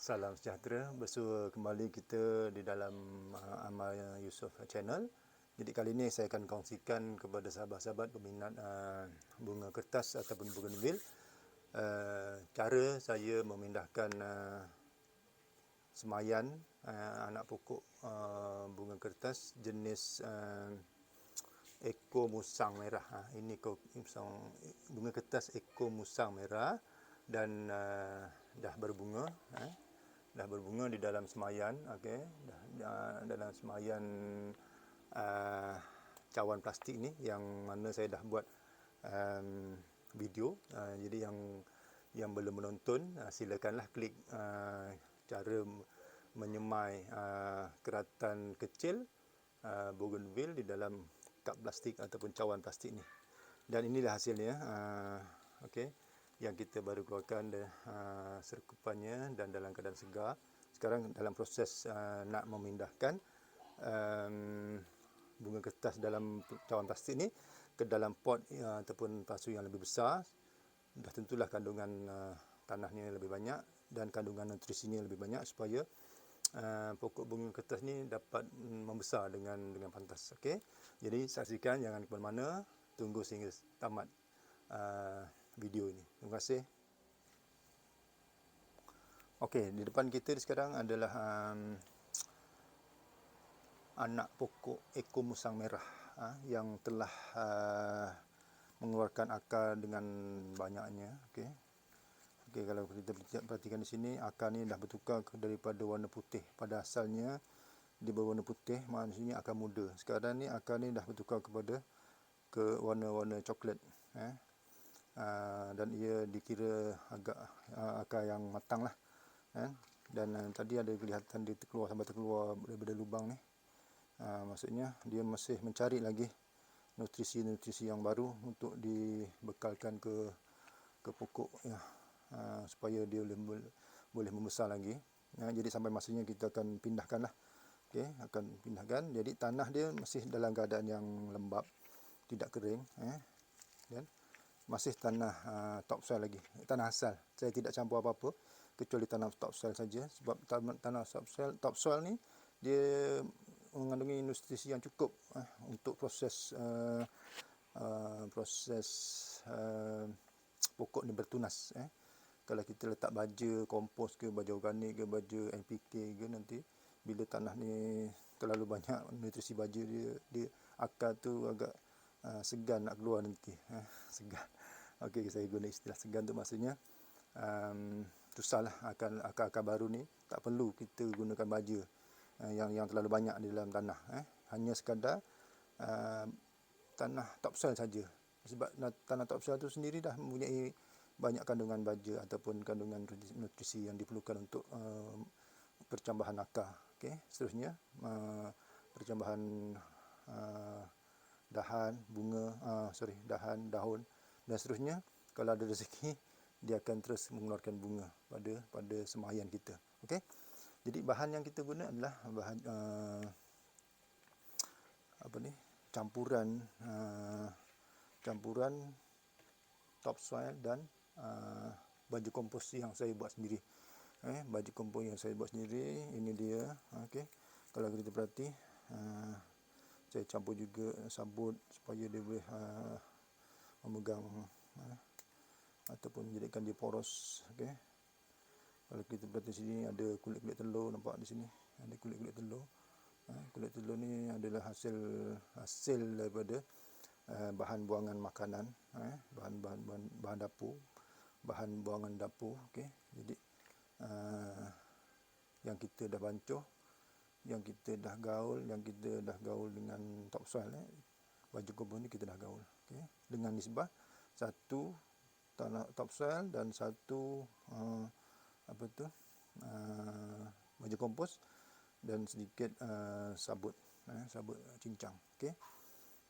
Salam sejahtera, bersua kembali kita di dalam Amal Yusof channel. Jadi kali ini saya akan kongsikan kepada sahabat-sahabat peminat bunga kertas ataupun bougainville cara saya memindahkan semayan anak pokok bunga kertas jenis Eko Musang Merah. Ini bunga kertas Eko Musang Merah dan dah berbunga. Dah berbunga di dalam semayan, okey. Dalam semayan cawan plastik ni yang mana saya dah buat video. Jadi yang belum menonton, silakanlah klik cara menyemai keratan kecil bougainville di dalam kap plastik ataupun cawan plastik ni. Dan inilah hasilnya, okey, yang kita baru keluarkan serkupannya dan dalam keadaan segar. Sekarang dalam proses nak memindahkan bunga kertas dalam cawan plastik ni ke dalam pot ataupun pasu yang lebih besar. Dah tentulah kandungan tanahnya lebih banyak dan kandungan nutrisinya lebih banyak supaya pokok bunga kertas ni dapat membesar dengan pantas. Okey. Jadi saksikan, jangan ke mana-mana, tunggu sehingga tamat video ini. Terima kasih. Okey, di depan kita sekarang adalah anak pokok Eko Musang Merah yang telah mengeluarkan akar dengan banyaknya. Okey. Okey, kalau kita perhatikan di sini, akar ni dah bertukar daripada warna putih. Pada asalnya dia berwarna putih, maksudnya akar muda. Sekarang ni akar ni dah bertukar ke warna-warna coklat. Dan ia dikira agak akar yang matang lah. Dan tadi ada kelihatan dia terkeluar daripada lubang ni. Maksudnya dia masih mencari lagi nutrisi-nutrisi yang baru untuk dibekalkan ke pokok ya, supaya dia boleh membesar lagi. Jadi sampai masanya kita akan pindahkan lah. Okey, akan pindahkan. Jadi tanah dia masih dalam keadaan yang lembap, tidak kering, dan masih tanah topsoil lagi, tanah asal. Saya tidak campur apa-apa kecuali tanah topsoil saja, sebab tanah topsoil ni dia mengandungi nutrisi yang cukup untuk proses pokok ni bertunas. Kalau kita letak baja kompos ke, baja organik ke, baja NPK ke, nanti bila tanah ni terlalu banyak nutrisi baja dia akar tu agak segan nak keluar nanti. Segan. Okey, saya guna istilah segan tu maksudnya susahlah akar-akar baru ni tak perlu kita gunakan baja yang terlalu banyak di dalam tanah. Hanya sekadar tanah topsoil saja. Sebab tanah topsoil tu sendiri dah mempunyai banyak kandungan baja ataupun kandungan nutrisi yang diperlukan untuk percambahan akar. Okey, seterusnya percambahan dahan, bunga, dahan, daun dan seterusnya. Kalau ada rezeki, dia akan terus mengeluarkan bunga pada semayan kita. Okey. Jadi bahan yang kita guna adalah bahan campuran topsoil dan baju kompos yang saya buat sendiri. Baju kompos yang saya buat sendiri, ini dia. Okey. Kalau kita perhati, saya campur juga sabut supaya dia boleh memegang ataupun menjadikan dia poros. Okey. Kalau kita perhati sini ada kulit-kulit telur, nampak di sini ada kulit-kulit telur. Kulit telur ni adalah hasil daripada bahan buangan makanan, bahan dapur, bahan buangan dapur. Okey. Jadi yang kita dah bancuh, yang kita dah gaul dengan topsoil, baju kompos ni kita dah gaul. Okey. Dengan nisbah 1 tanah topsoil dan 1 baju kompos dan sedikit sabut cincang. Okey.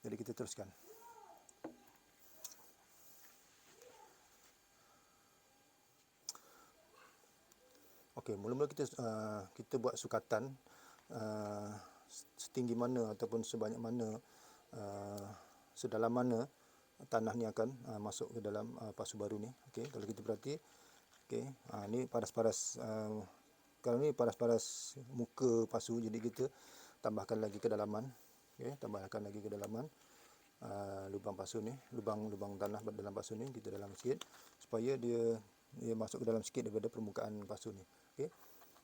Jadi kita teruskan. Okey, mula-mula kita buat sukatan setinggi mana ataupun sebanyak mana, sedalam mana tanah ni akan masuk ke dalam pasu baru ni. Okey, kalau kita perhati, okey, ni paras-paras Kalau ni paras-paras muka pasu, jadi kita tambahkan lagi kedalaman. Okey, tambahkan lagi kedalaman lubang pasu ni, lubang tanah dalam pasu ni kita dalam sikit supaya dia masuk ke dalam sikit daripada permukaan pasu ni. Okey.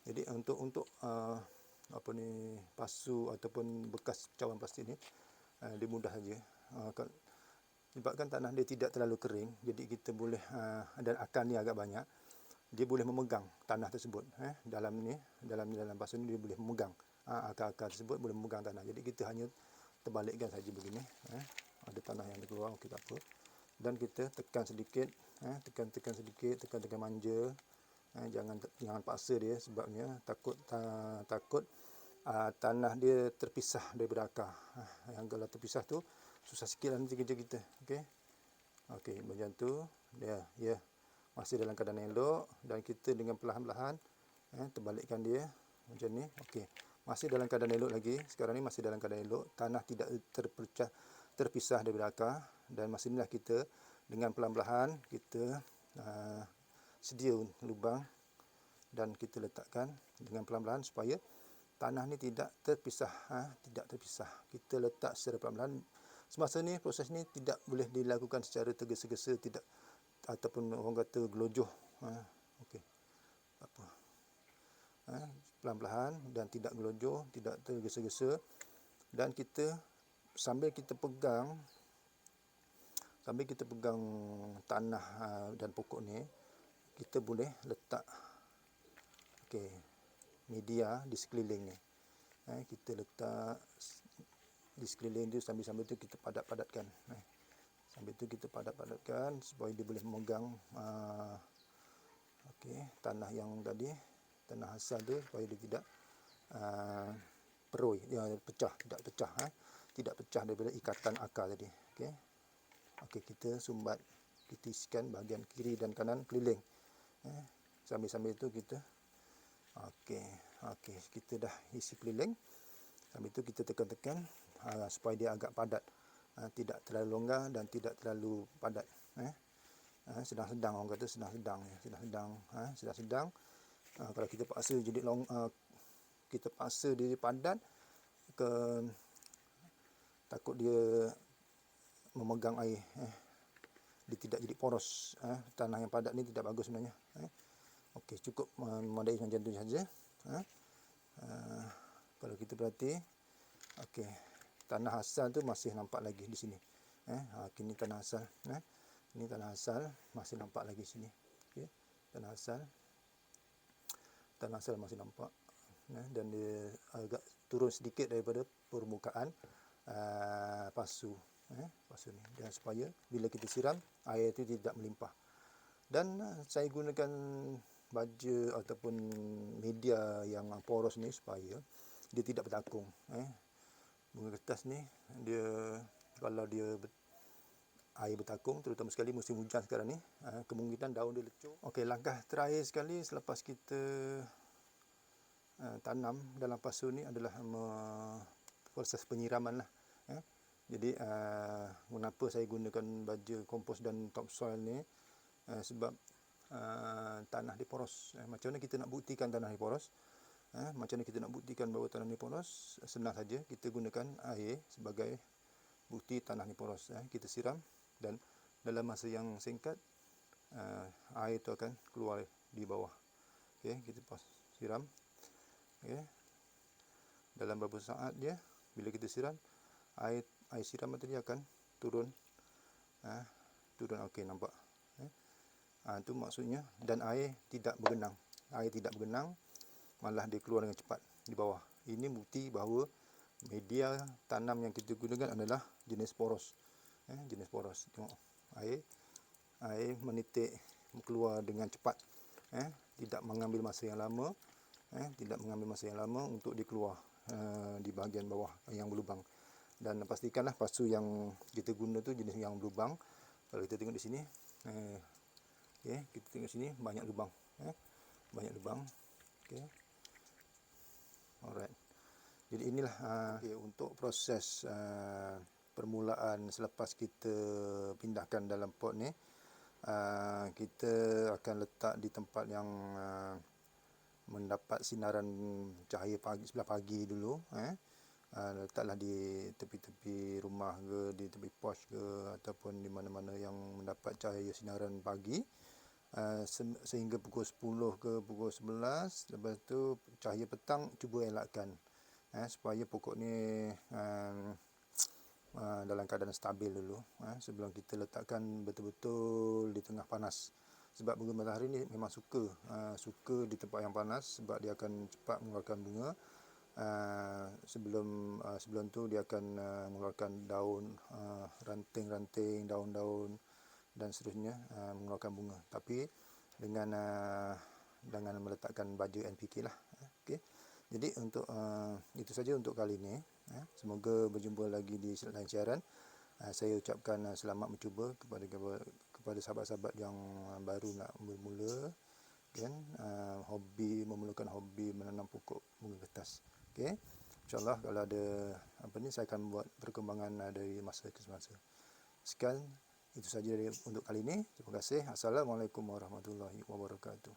Jadi untuk apa ni, pasu ataupun bekas cawan plastik ni dia mudah saja. Sebabkan tanah dia tidak terlalu kering, jadi kita boleh dan akar ni agak banyak, dia boleh memegang tanah tersebut. Dalam pasu ni dia boleh memegang akar-akar tersebut, boleh memegang tanah. Jadi kita hanya terbalikkan saja begini. Ada tanah yang keluar, okey, tak apa. Dan kita tekan sedikit, tekan sedikit, tekan manja. Jangan paksa dia, sebabnya takut tanah dia terpisah daripada akar. Yang kalau terpisah tu susah sikit nanti kerja kita. Okey. Okey, macam tu. Ya. Masih dalam keadaan elok, dan kita dengan perlahan-lahan terbalikkan dia macam ni. Okey. Masih dalam keadaan elok lagi. Sekarang ni masih dalam keadaan elok. Tanah tidak terpisah daripada akar, dan masa inilah kita dengan perlahan-lahan kita sedia lubang dan kita letakkan dengan perlahan-lahan supaya tanah ni tidak terpisah. Kita letak secara perlahan-lahan. Semasa ni, proses ni tidak boleh dilakukan secara tergesa-gesa, tidak, ataupun orang kata gelojoh. Okey. Apa? Perlahan-lahan dan tidak gelojoh, tidak tergesa-gesa, dan kita sambil kita pegang tanah dan pokok ni, kita boleh letak media di sekeliling ni. Kita letak di sekeliling tu, sambil tu kita padat-padatkan. Sambil tu kita padat-padatkan supaya dia boleh memegang tanah yang tadi, tanah asal tu, supaya dia tidak peroi, tidak pecah daripada ikatan akar tadi. Okey, kita sumbat, kita isikan bahagian kiri dan kanan keliling. Sambil tu kita kita dah isi keliling. Sambil tu kita tekan-tekan supaya dia agak padat, tidak terlalu longgar dan tidak terlalu padat. Sedang-sedang, orang kata sedang-sedang. Kalau kita paksa jadi kita paksa dia padat, takut dia memegang air, dia tidak jadi poros. Tanah yang padat ni tidak bagus sebenarnya. Okey, cukup memadai macam tu saja. Kalau kita perhati, okey, tanah asal tu masih nampak lagi di sini. Kini tanah asal, ini tanah asal masih nampak lagi sini. Okey, tanah asal masih nampak, dan dia agak turun sedikit daripada permukaan pasu ni, dan supaya bila kita siram, air itu tidak melimpah. Dan saya gunakan baja ataupun media yang poros ni supaya dia tidak bertakung. Bunga kertas ni, dia kalau dia air bertakung, terutama sekali musim hujan sekarang ni, kemungkinan daun dia lecur. Okey, langkah terakhir sekali selepas kita tanam dalam pasu ni adalah proses penyiraman lah. Jadi mengapa saya gunakan baja kompos dan topsoil ni, sebab tanah dia poros. Macam mana kita nak buktikan tanah dia poros? Macam mana kita nak buktikan bahawa tanah ni poros? Senang saja, kita gunakan air sebagai bukti tanah ni poros. Kita siram, dan dalam masa yang singkat air itu akan keluar di bawah. Okey, kita siram. Dalam beberapa saat dia, bila kita siram, air siraman tadi akan turun. Okey, nampak. Itu maksudnya, dan air tidak bergenang. Malah dia keluar dengan cepat di bawah. Ini bukti bahawa media tanam yang kita gunakan adalah jenis poros. Jenis poros. Tengok, air menitik keluar dengan cepat. Tidak mengambil masa yang lama. Untuk dia keluar di bahagian bawah yang berlubang. Dan pastikanlah pasu yang kita guna tu jenis yang berlubang. Kalau kita tengok di sini, kita tengok sini banyak lubang. Okey. Alright. Jadi inilah untuk proses permulaan selepas kita pindahkan dalam pot ni. Kita akan letak di tempat yang mendapat sinaran cahaya pagi sebelah pagi dulu, letaklah di tepi-tepi rumah ke, di tepi pos ke, ataupun di mana-mana yang mendapat cahaya sinaran pagi, sehingga pukul 10 ke pukul 11. Lepas tu cahaya petang cuba elakkan, supaya pokok ni dalam keadaan stabil dulu, sebelum kita letakkan betul-betul di tengah panas. Sebab bunga matahari ni memang suka di tempat yang panas, sebab dia akan cepat mengeluarkan bunga. Sebelum tu dia akan mengeluarkan daun, ranting-ranting, daun-daun dan seterusnya, mengeluarkan bunga. Tapi dengan meletakkan baja NPK lah. Okey. Jadi untuk itu saja untuk kali ini. Semoga berjumpa lagi di lain siaran. Saya ucapkan selamat mencuba kepada sahabat-sahabat yang baru nak mula-mula, kan, memulakan hobi menanam pokok bunga kertas. Okey. InsyaAllah kalau ada saya akan buat perkembangan dari masa ke semasa. Sekian, itu saja untuk kali ini. Terima kasih. Assalamualaikum warahmatullahi wabarakatuh.